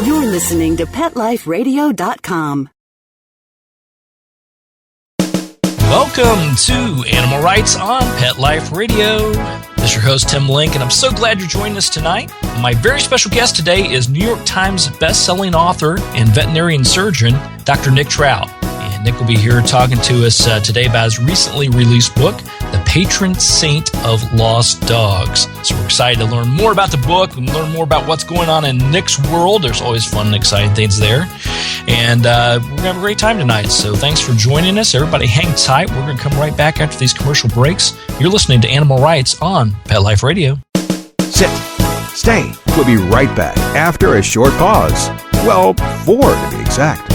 You're listening to PetLifeRadio.com. Welcome to Animal Rights on Pet Life Radio. This is your host, Tim Link, and I'm so glad you're joining us tonight. My very special guest today is New York Times best-selling author and veterinarian surgeon, Dr. Nick Trout. And Nick will be here talking to us today about his recently released book, The Patron Saint of Lost Dogs. So we're excited to learn more about the book and learn more about what's going on in Nick's world. There's always fun and exciting things there. And we're going to have a great time tonight. So thanks for joining us. Everybody hang tight. We're going to come right back after these commercial breaks. You're listening to Animal Rights on Pet Life Radio. Sit. Stay. We'll be right back after a short pause. Well, 4 to be exact.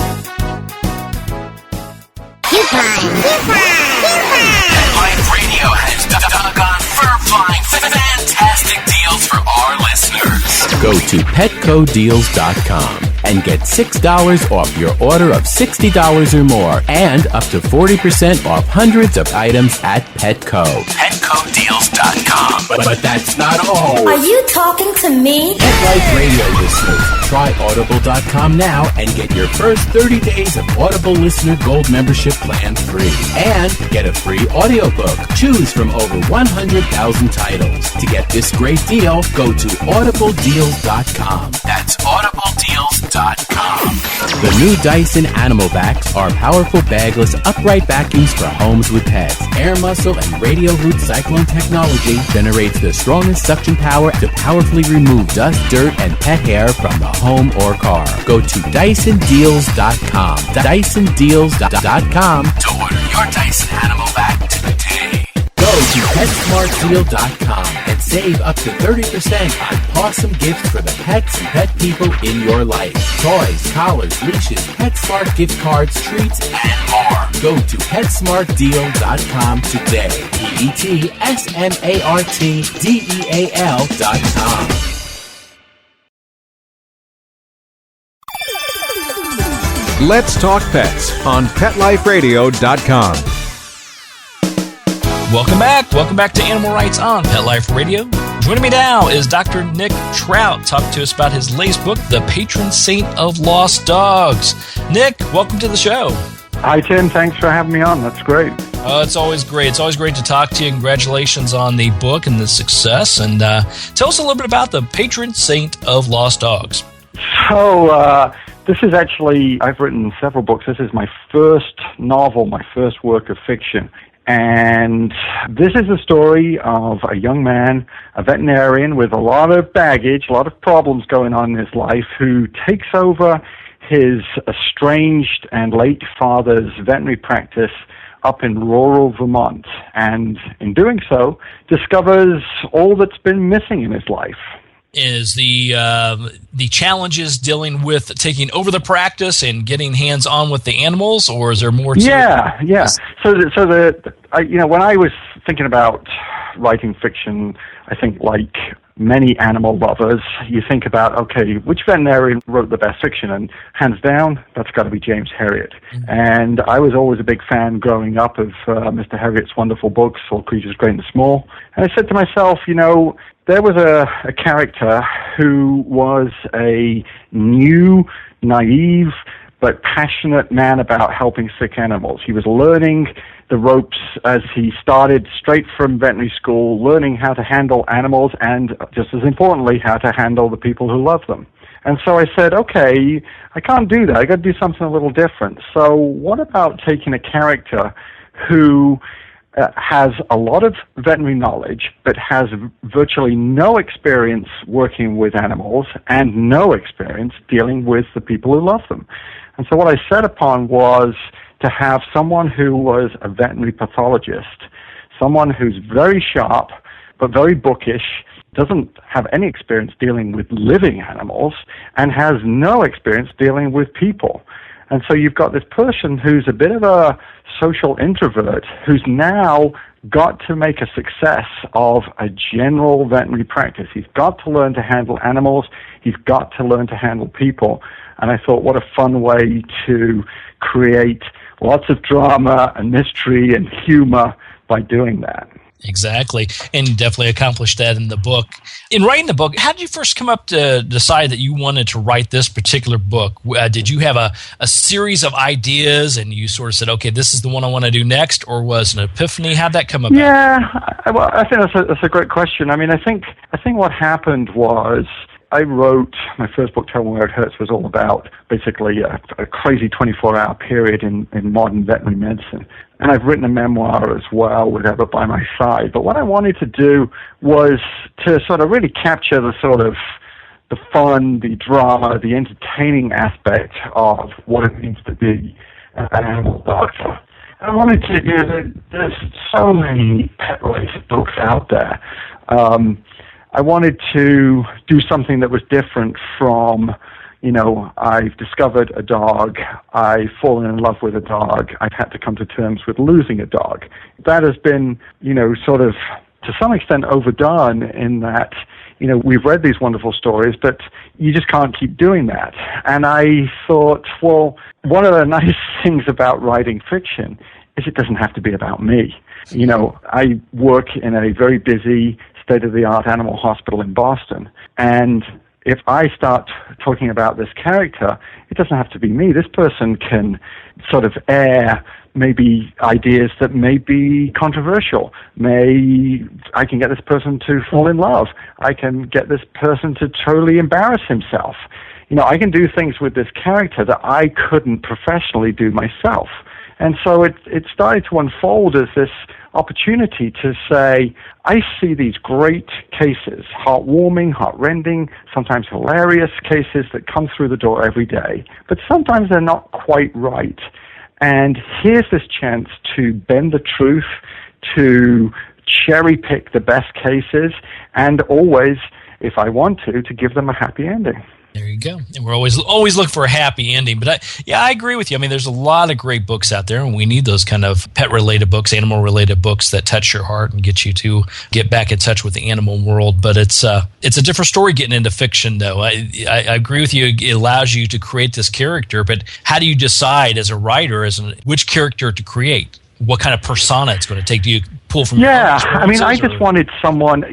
Pet Life Radio has doggone fur-flying fantastic deals for our listeners. Go to petcodeals.com and get $6 off your order of $60 or more and up to 40% off hundreds of items at Petco. Petcodeals.com. But that's not all. Are you talking to me? Pet Life Radio listeners, try Audible.com now and get your first 30 days of Audible Listener Gold membership plan free. And get a free audiobook. Choose from over 100,000 titles. To get this great deal, go to audibledeals.com. That's audibledeals.com. The new Dyson Animal Vacs are powerful bagless upright vacuums for homes with pets. Air muscle and radio root cyclone technology generates the strongest suction power to powerfully remove dust, dirt, and pet hair from the home or car. Go to DysonDeals.com. DysonDeals.com to order your Dyson Animal Vac today. Go to PetSmartDeal.com and save up to 30% on awesome gifts for the pets and pet people in your life. Toys, collars, leashes, PetSmart gift cards, treats, and more. Go to PetSmartDeal.com today. PetSmartDeal.com. Let's talk pets on PetLifeRadio.com. Welcome back to Animal Rights on Pet Life Radio. Joining me now is Dr. Nick Trout, talking to us about his latest book, The Patron Saint of Lost Dogs. Nick, welcome to the show. Hi, Tim. Thanks for having me on. That's great. It's always great. It's always great to talk to you. Congratulations on the book and the success. And tell us a little bit about The Patron Saint of Lost Dogs. So, this is actually, I've written several books. This is my first novel, my first work of fiction. And this is the story of a young man, a veterinarian with a lot of baggage, a lot of problems going on in his life, who takes over his estranged and late father's veterinary practice up in rural Vermont. And in doing so, discovers all that's been missing in his life. Is the challenges dealing with taking over the practice and getting hands-on with the animals, or is there more to it? Yeah. So when I was thinking about writing fiction, I think like many animal lovers, you think about, okay, which veterinarian wrote the best fiction? And hands down, that's got to be James Herriot. Mm-hmm. And I was always a big fan growing up of Mr. Herriot's wonderful books, All Creatures Great and Small. And I said to myself, there was a character who was a new, naive, but passionate man about helping sick animals. He was learning the ropes as he started straight from veterinary school, learning how to handle animals and, just as importantly, how to handle the people who love them. And so I said, okay, I can't do that. I got to do something a little different. So what about taking a character who has a lot of veterinary knowledge, but has virtually no experience working with animals and no experience dealing with the people who love them? And so what I set upon was to have someone who was a veterinary pathologist, someone who's very sharp, but very bookish, doesn't have any experience dealing with living animals, and has no experience dealing with people. And so you've got this person who's a bit of a social introvert who's now got to make a success of a general veterinary practice. He's got to learn to handle animals. He's got to learn to handle people. And I thought, what a fun way to create lots of drama and mystery and humor by doing that. Exactly. And you definitely accomplished that in the book. In writing the book, how did you first come up to decide that you wanted to write this particular book? Did you have a series of ideas and you sort of said, okay, this is the one I want to do next, or was an epiphany? How'd that come about? Yeah, well, I think that's a great question. I mean, I think what happened was I wrote my first book, Tell Me Where It Hurts, was all about basically a crazy 24-hour period in modern veterinary medicine. And I've written a memoir as well with Ever by my side. But what I wanted to do was to sort of really capture the sort of the fun, the drama, the entertaining aspect of what it means to be an animal doctor. And I wanted to, there's so many pet-related books out there. I wanted to do something that was different from, I've discovered a dog, I've fallen in love with a dog, I've had to come to terms with losing a dog. That has been, sort of, to some extent overdone in that, we've read these wonderful stories, but you just can't keep doing that. And I thought, well, one of the nice things about writing fiction is it doesn't have to be about me. I work in a very busy, state-of-the-art animal hospital in Boston, and if I start talking about this character, it doesn't have to be me. This person can sort of air maybe ideas that may be controversial. I can get this person to fall in love. I can get this person to totally embarrass himself. I can do things with this character that I couldn't professionally do myself. And so it started to unfold as this opportunity to say, I see these great cases, heartwarming, heartrending, sometimes hilarious cases that come through the door every day, but sometimes they're not quite right. And here's this chance to bend the truth, to cherry pick the best cases, and always, if I want to give them a happy ending. There you go. And we're always look for a happy ending. But I agree with you. I mean, there's a lot of great books out there, and we need those kind of pet-related books, animal-related books that touch your heart and get you to get back in touch with the animal world. But it's a different story getting into fiction, though. I agree with you. It allows you to create this character, but how do you decide as a writer which character to create? What kind of persona it's going to take? Do you pull from your own experiences? I mean, I just wanted someone,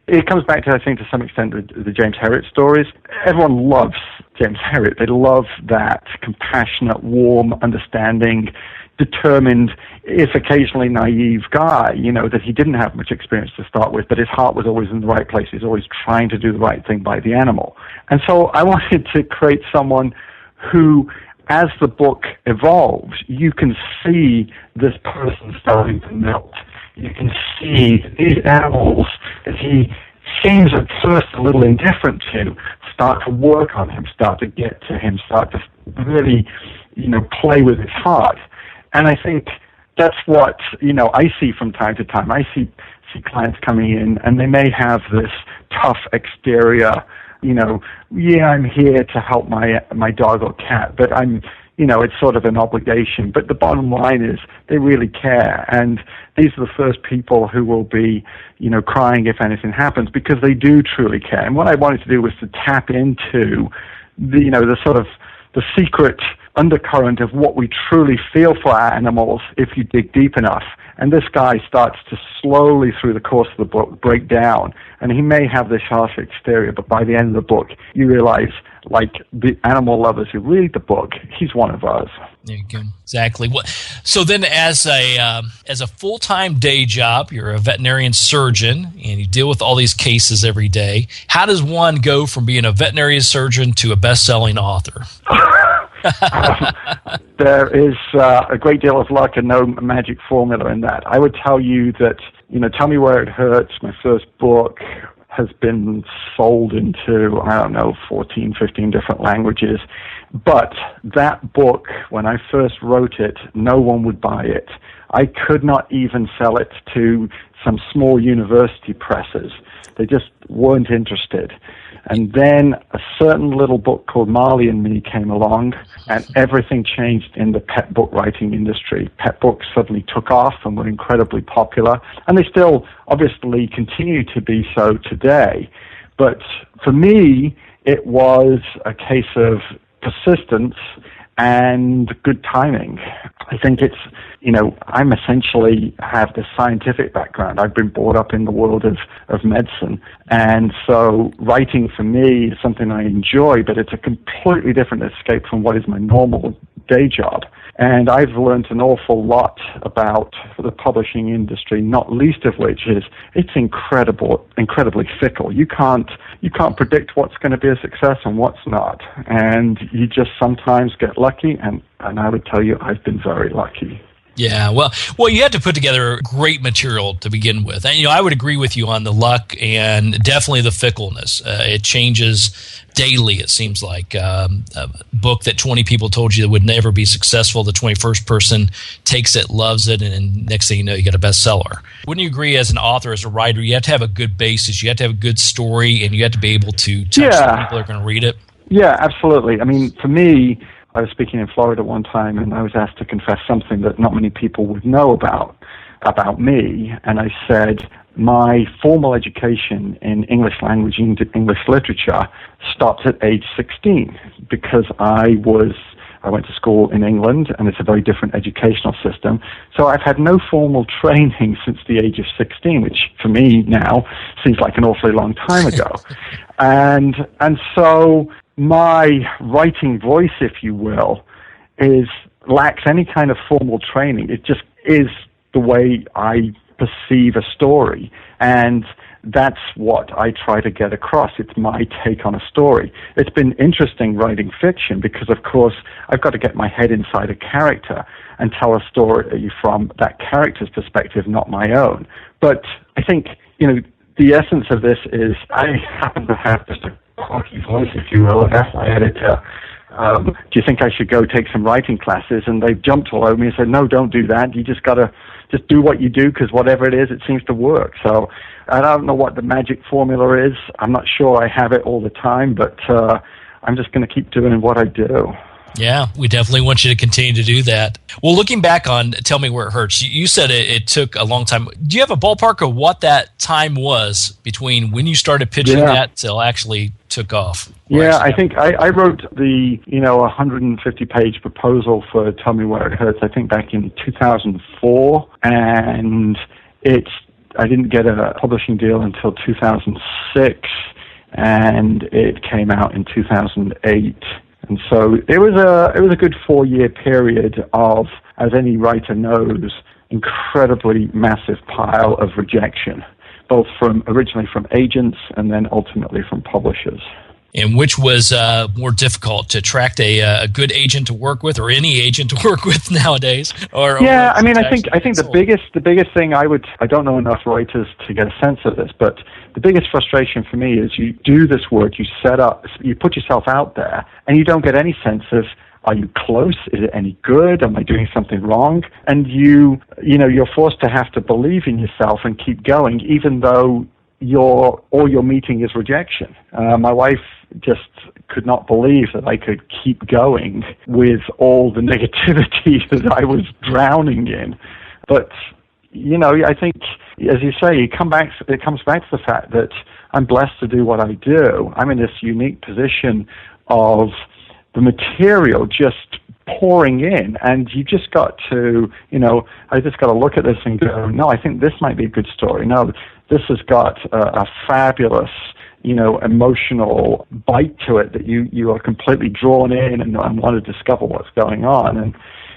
it comes back to, I think, to some extent, the James Herriot stories. Everyone loves James Herriot. They love that compassionate, warm, understanding, determined, if occasionally naive guy, that he didn't have much experience to start with, but his heart was always in the right place. He's always trying to do the right thing by the animal. And so I wanted to create someone who, as the book evolves, you can see this person starting to melt. You can see these animals that he seems at first a little indifferent to start to work on him, start to get to him, start to really, play with his heart. And I think that's what, I see from time to time. I see clients coming in, and they may have this tough exterior, I'm here to help my dog or cat, but it's sort of an obligation. But the bottom line is they really care, and these are the first people who will be, crying if anything happens, because they do truly care. And what I wanted to do was to tap into the sort of the secret undercurrent of what we truly feel for our animals if you dig deep enough. And this guy starts to slowly, through the course of the book, break down. And he may have this harsh exterior, but by the end of the book, you realize, like the animal lovers who read the book, he's one of us. There you go. Exactly. So then as a full-time day job, you're a veterinarian surgeon, and you deal with all these cases every day. How does one go from being a veterinary surgeon to a best-selling author? There is a great deal of luck and no magic formula in that. I would tell you that, Tell Me Where It Hurts, my first book, has been sold into, 14, 15 different languages. But that book, when I first wrote it, no one would buy it. I could not even sell it to some small university presses. They just weren't interested. And then a certain little book called Marley and Me came along, and everything changed in the pet book writing industry. Pet books suddenly took off and were incredibly popular, and they still obviously continue to be so today. But for me, it was a case of persistence and good timing. I think it's, I'm essentially have this scientific background. I've been brought up in the world of medicine. And so writing for me is something I enjoy, but it's a completely different escape from what is my normal day job. And I've learned an awful lot about the publishing industry, not least of which is it's incredibly fickle. You can't predict what's going to be a success and what's not. And you just sometimes get lucky, and I would tell you I've been very lucky. Yeah, well, you had to put together great material to begin with. And, I would agree with you on the luck and definitely the fickleness. It changes daily, it seems like. A book that 20 people told you that would never be successful, the 21st person takes it, loves it, and next thing you know, you get a bestseller. Wouldn't you agree as an author, as a writer, you have to have a good basis, you have to have a good story, and you have to be able to touch the people that are going to read it? Yeah, absolutely. I mean, for me, I was speaking in Florida one time, and I was asked to confess something that not many people would know about me. And I said, my formal education in English language and English literature stopped at age 16 because I went to school in England, and it's a very different educational system. So I've had no formal training since the age of 16, which for me now seems like an awfully long time ago. And so my writing voice, if you will, lacks any kind of formal training. It just is the way I perceive a story, and that's what I try to get across. It's my take on a story. It's been interesting writing fiction because, of course, I've got to get my head inside a character and tell a story from that character's perspective, not my own. But I think, the essence of this is I happen to have just a quirky voice, if you will, and asked my editor, do you think I should go take some writing classes? And they jumped all over me and said, no, don't do that. You just got to just do what you do, because whatever it is, it seems to work. So I don't know what the magic formula is. I'm not sure I have it all the time, but I'm just going to keep doing what I do. Yeah, we definitely want you to continue to do that. Well, looking back on Tell Me Where It Hurts, you said it took a long time. Do you have a ballpark of what that time was between when you started pitching that till actually took off? Yeah, I think I wrote the 150-page proposal for Tell Me Where It Hurts, I think back in 2004, and I didn't get a publishing deal until 2006, and it came out in 2008. And so it was a good 4-year period of, as any writer knows, incredibly massive pile of rejection, both originally from agents and then ultimately from publishers. And which was more difficult, to attract a good agent to work with, or any agent to work with nowadays? I think the biggest thing I don't know enough writers to get a sense of this, but the biggest frustration for me is you do this work, you put yourself out there, and you don't get any sense of, are you close? Is it any good? Am I doing something wrong? And you're forced to have to believe in yourself and keep going, even though all you're meeting is rejection. My wife just could not believe that I could keep going with all the negativity that I was drowning in. But, I think, as you say, it comes back to the fact that I'm blessed to do what I do. I'm in this unique position of the material just pouring in, and you just got to, I just got to look at this and go, no, I think this might be a good story. No, this has got a fabulous, emotional bite to it that you are completely drawn in and want to discover what's going on. And,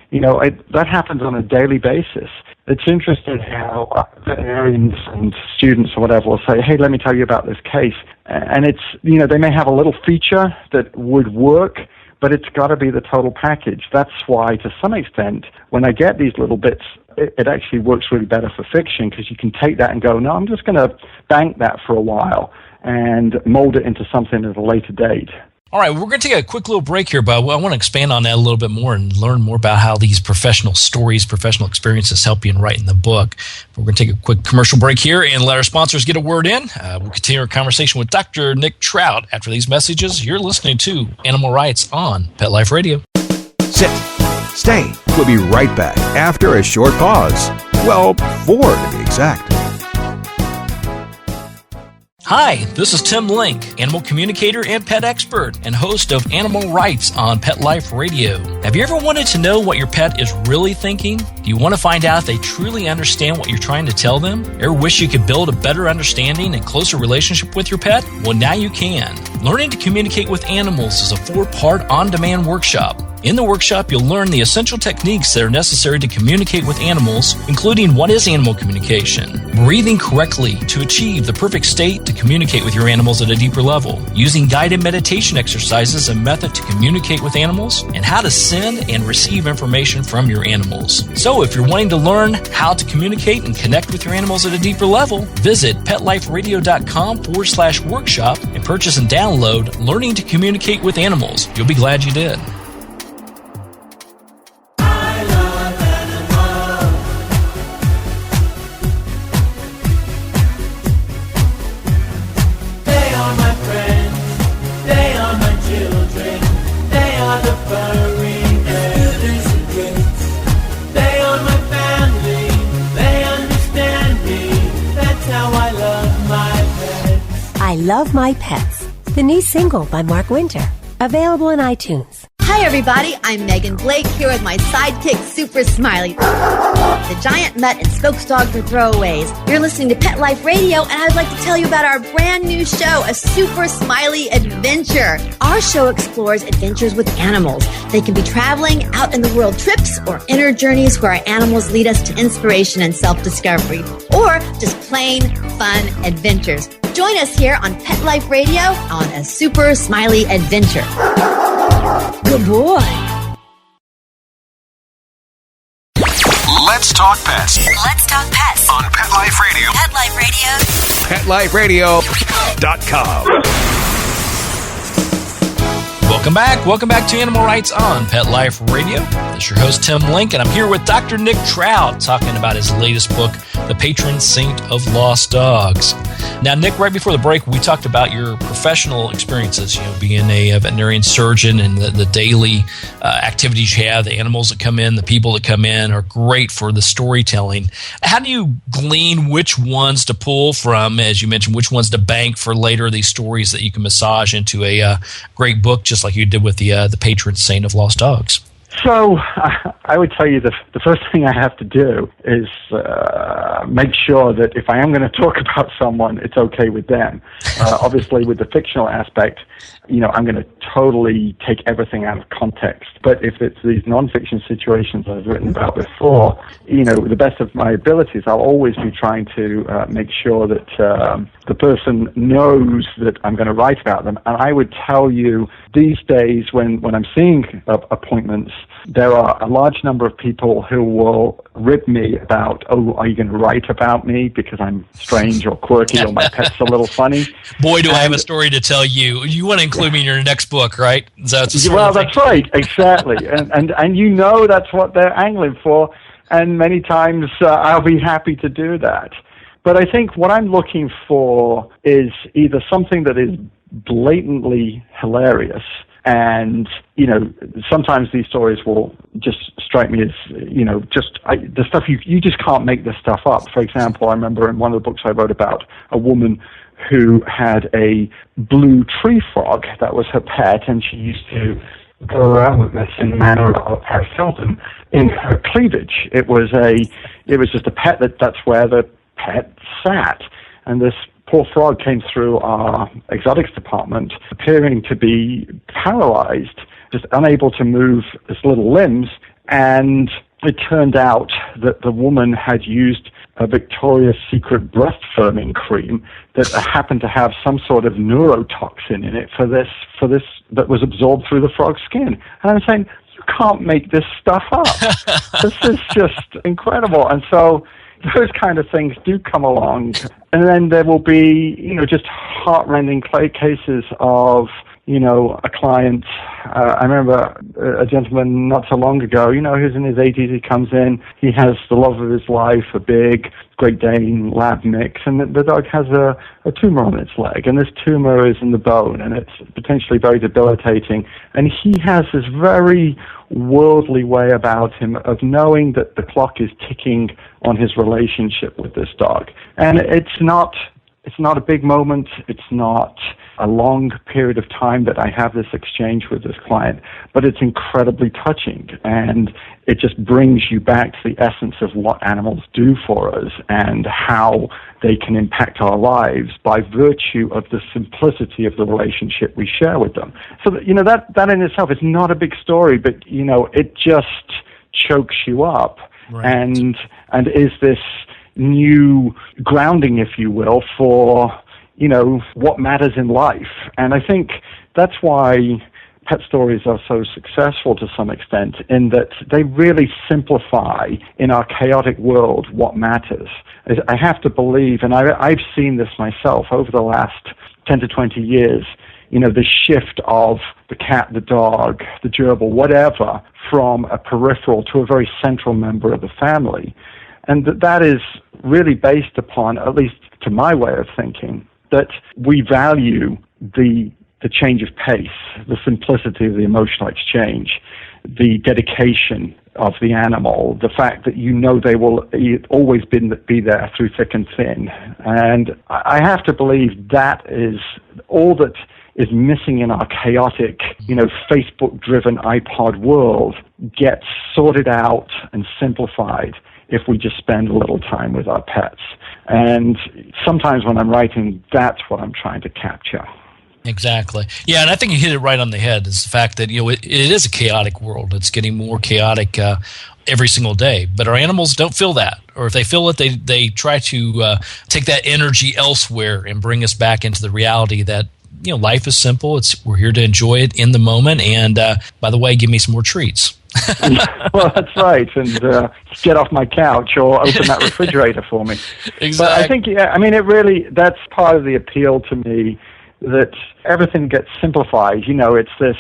that happens on a daily basis. It's interesting how veterinarians and students or whatever will say, hey, let me tell you about this case. And it's, they may have a little feature that would work, but it's got to be the total package. That's why, to some extent, when I get these little bits, it actually works really better for fiction, because you can take that and go, no, I'm just going to bank that for a while and mold it into something at a later date. All right, we're going to take a quick little break here, but I want to expand on that a little bit more and learn more about how these professional stories, professional experiences help you in writing the book. We're going to take a quick commercial break here and let our sponsors get a word in. We'll continue our conversation with Dr. Nick Trout after these messages. You're listening to Animal Rights on Pet Life Radio. Sit. Stay. We'll be right back after a short pause. Well, 4 to be exact. Hi, this is Tim Link, animal communicator and pet expert and host of Animal Rights on Pet Life Radio. Have you ever wanted to know what your pet is really thinking? Do you want to find out if they truly understand what you're trying to tell them? Ever wish you could build a better understanding and closer relationship with your pet? Well, now you can. Learning to Communicate with Animals is a 4-part on-demand workshop. In the workshop, you'll learn the essential techniques that are necessary to communicate with animals, including what is animal communication, breathing correctly to achieve the perfect state to communicate with your animals at a deeper level, using guided meditation exercises and method to communicate with animals, and how to send and receive information from your animals. So if you're wanting to learn how to communicate and connect with your animals at a deeper level, visit PetLifeRadio.com/workshop and purchase and download Learning to Communicate with Animals. You'll be glad you did. I Love My Pets, the new single by Mark Winter, available in iTunes. Hi everybody, I'm Megan Blake here with my sidekick Super Smiley, the giant mutt and spokes dog for throwaways. You're listening to Pet Life Radio, and I'd like to tell you about our brand new show, A Super Smiley Adventure. Our show explores adventures with animals. They can be traveling, out in the world trips, or inner journeys where our animals lead us to inspiration and self-discovery, or just plain fun adventures. Join us here on Pet Life Radio on A Super Smiley Adventure. Good boy. Let's talk pets. Let's talk pets On Pet Life Radio. Pet Life Radio. PetLifeRadio.com. Welcome back to Animal Rights on Pet Life Radio. This is your host, Tim Link, and I'm here with Dr. Nick Trout talking about his latest book, The Patron Saint of Lost Dogs. Now, Nick, right before the break, we talked about your professional experiences, being a veterinarian surgeon and the daily activities you have, the animals that come in, the people that come in are great for the storytelling. How do you glean which ones to pull from, as you mentioned, which ones to bank for later, these stories that you can massage into a great book, just like you did with the Patron Saint of Lost Dogs? So I would tell you the first thing I have to do is make sure that if I am going to talk about someone, it's okay with them. Obviously, with the fictional aspect, I'm going to totally take everything out of context. But if it's these non-fiction situations I've written about before, the best of my abilities, I'll always be trying to make sure that the person knows that I'm going to write about them. And I would tell you these days when I'm seeing appointments, there are a large number of people who will rib me about, oh, are you going to write about me because I'm strange or quirky or my pet's a little funny? Boy, do I have a story to tell you. You want to include me in your next book, right? That's right, exactly. and that's what they're angling for, and many times I'll be happy to do that. But I think what I'm looking for is either something that is blatantly hilarious, and sometimes these stories will just strike me as the stuff you just can't make this stuff up. For example, I remember in one of the books I wrote about a woman who had a blue tree frog that was her pet, and she used to go around with this in the manner of Paris Hilton in her cleavage. It was just a pet that's where the pet sat, and this poor frog came through our exotics department appearing to be paralyzed, just unable to move his little limbs, and it turned out that the woman had used a Victoria's Secret breast firming cream that happened to have some sort of neurotoxin in it for this that was absorbed through the frog's skin. And I'm saying, you can't make this stuff up. This is just incredible. And so those kind of things do come along. And then there will be, just heart-rending cases of, a client. I remember a gentleman not so long ago, who's in his 80s. He comes in, he has the love of his life, a big Great Dane lab mix, and the dog has a tumor on its leg, and this tumor is in the bone, and it's potentially very debilitating. And he has this very worldly way about him of knowing that the clock is ticking on his relationship with this dog. And it's not It's not a big moment. It's not a long period of time that I have this exchange with this client, but it's incredibly touching, and it just brings you back to the essence of what animals do for us and how they can impact our lives by virtue of the simplicity of the relationship we share with them. So that in itself is not a big story, but it just chokes you up. Right. and is this new grounding, if you will, for what matters in life. And I think that's why pet stories are so successful to some extent, in that they really simplify in our chaotic world what matters. I have to believe, and I've seen this myself over the last 10 to 20 years, the shift of the cat, the dog, the gerbil, whatever, from a peripheral to a very central member of the family. And that is really based upon, at least to my way of thinking, that we value the change of pace, the simplicity of the emotional exchange, the dedication of the animal, the fact that they will always be there through thick and thin. And I have to believe that is all that is missing in our chaotic, Facebook-driven iPod world gets sorted out and simplified if we just spend a little time with our pets. And sometimes when I'm writing, that's what I'm trying to capture. Exactly. Yeah, and I think you hit it right on the head, is the fact that it is a chaotic world. It's getting more chaotic every single day. But our animals don't feel that. Or if they feel it, they try to take that energy elsewhere and bring us back into the reality that life is simple. We're here to enjoy it in the moment. And by the way, give me some more treats. Well, that's right. And get off my couch or open that refrigerator for me. Exactly. But I think, it really, that's part of the appeal to me, that everything gets simplified. It's this,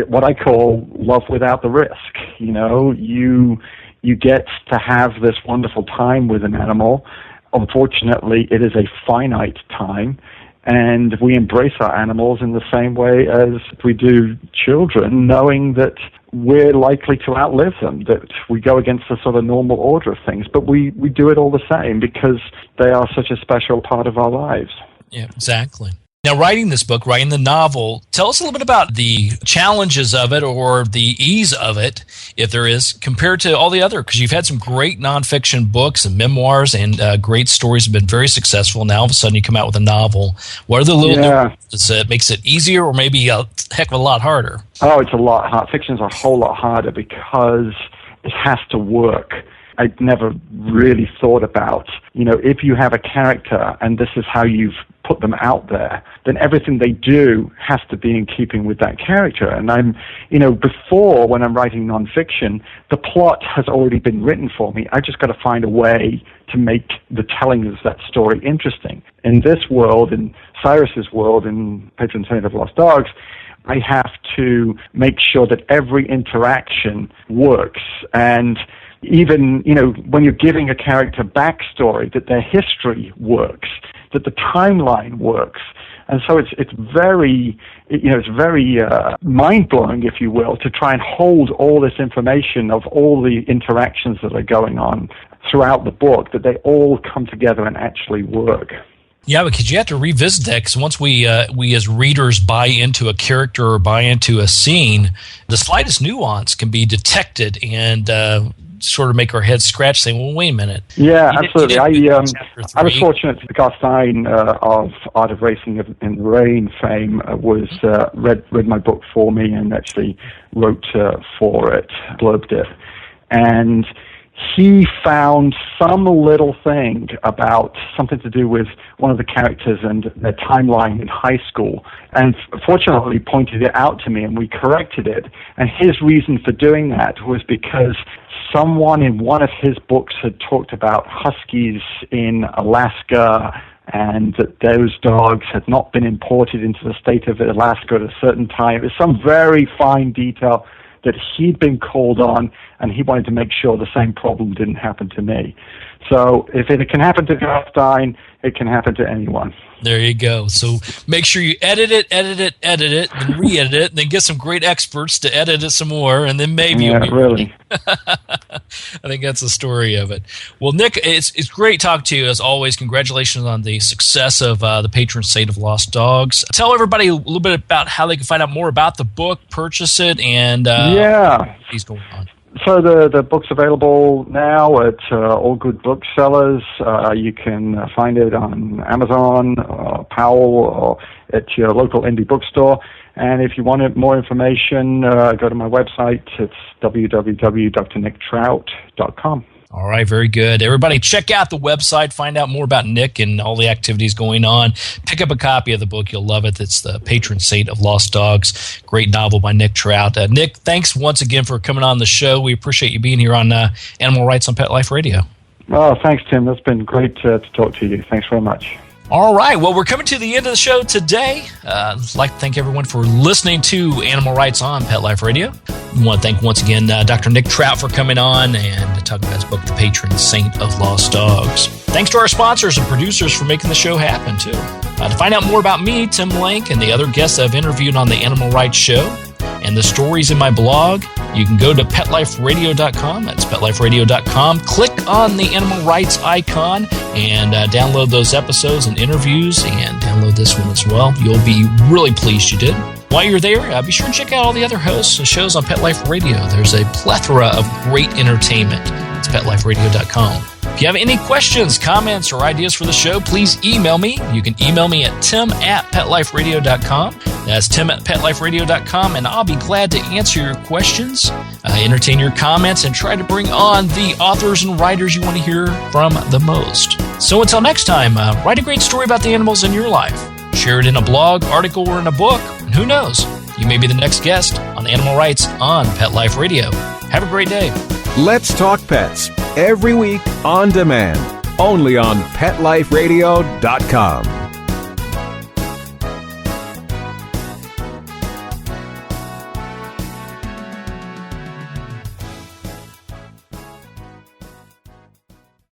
what I call love without the risk. You get to have this wonderful time with an animal. Unfortunately, it is a finite time. And we embrace our animals in the same way as we do children, knowing that we're likely to outlive them, that we go against the sort of normal order of things. But we do it all the same because they are such a special part of our lives. Yeah, exactly. Now, writing this book, writing the novel, tell us a little bit about the challenges of it or the ease of it, if there is, compared to all the other, because you've had some great nonfiction books and memoirs and great stories have been very successful. Now, all of a sudden, you come out with a novel. What are the little nuances that makes it easier or maybe a heck of a lot harder? Oh, it's a lot hard. Fiction's a whole lot harder because it has to work. I'd never really thought about, if you have a character and this is how you've put them out there, then everything they do has to be in keeping with that character. And before, when I'm writing nonfiction, the plot has already been written for me. I just got to find a way to make the telling of that story interesting. In this world, in Cyrus's world, in Patron, Saint of Lost Dogs, I have to make sure that every interaction works. And even, when you're giving a character backstory, that their history works, that the timeline works. And so it's very mind-blowing, if you will, to try and hold all this information of all the interactions that are going on throughout the book, that they all come together and actually work. Yeah, because you have to revisit that, because once we as readers buy into a character or buy into a scene, the slightest nuance can be detected and sort of make our heads scratch, saying, well, wait a minute. Yeah, absolutely. I was fortunate that Garth Stein of Art of Racing in the Rain fame read my book for me and actually wrote for it, blurbed it. And he found some little thing about something to do with one of the characters and their timeline in high school, and fortunately pointed it out to me, and we corrected it. And his reason for doing that was because someone in one of his books had talked about huskies in Alaska, and that those dogs had not been imported into the state of Alaska at a certain time. It was some very fine detail that he'd been called on, and he wanted to make sure the same problem didn't happen to me. So if it can happen to Goldstein, it can happen to anyone. There you go. So make sure you edit it, and re-edit it, and then get some great experts to edit it some more, and then maybe yeah, really. I think that's the story of it. Well, Nick, it's great talking to you as always. Congratulations on the success of the Patron Saint of Lost Dogs. Tell everybody a little bit about how they can find out more about the book, purchase it, and what's going on. So the book's available now at all good booksellers. You can find it on Amazon, Powell, or at your local indie bookstore. And if you want more information, go to my website. It's www.drnicktrout.com. All right, very good. Everybody check out the website, find out more about Nick and all the activities going on. Pick up a copy of the book. You'll love it. It's The Patron Saint of Lost Dogs. Great novel by Nick Trout. Nick, thanks once again for coming on the show. We appreciate you being here on Animal Rights on Pet Life Radio. Oh, thanks, Tim. That's been great to talk to you. Thanks very much. All right. Well, we're coming to the end of the show today. I'd like to thank everyone for listening to Animal Rights on Pet Life Radio. I want to thank once again Dr. Nick Trout for coming on and talking about his book, The Patron Saint of Lost Dogs. Thanks to our sponsors and producers for making the show happen, too. To find out more about me, Tim Lank, and the other guests I've interviewed on the Animal Rights Show, and the stories in my blog, you can go to PetLifeRadio.com. That's PetLifeRadio.com. Click on the Animal Rights icon and download those episodes and interviews, and download this one as well. You'll be really pleased you did. While you're there, be sure and check out all the other hosts and shows on Pet Life Radio. There's a plethora of great entertainment. It's PetLifeRadio.com. If you have any questions, comments, or ideas for the show, please email me. You can email me at tim@PetLifeRadio.com. That's tim@PetLifeRadio.com, and I'll be glad to answer your questions, entertain your comments, and try to bring on the authors and writers you want to hear from the most. So until next time, write a great story about the animals in your life. Share it in a blog, article, or in a book. And who knows, you may be the next guest on Animal Rights on Pet Life Radio. Have a great day. Let's Talk Pets, every week on demand, only on PetLifeRadio.com.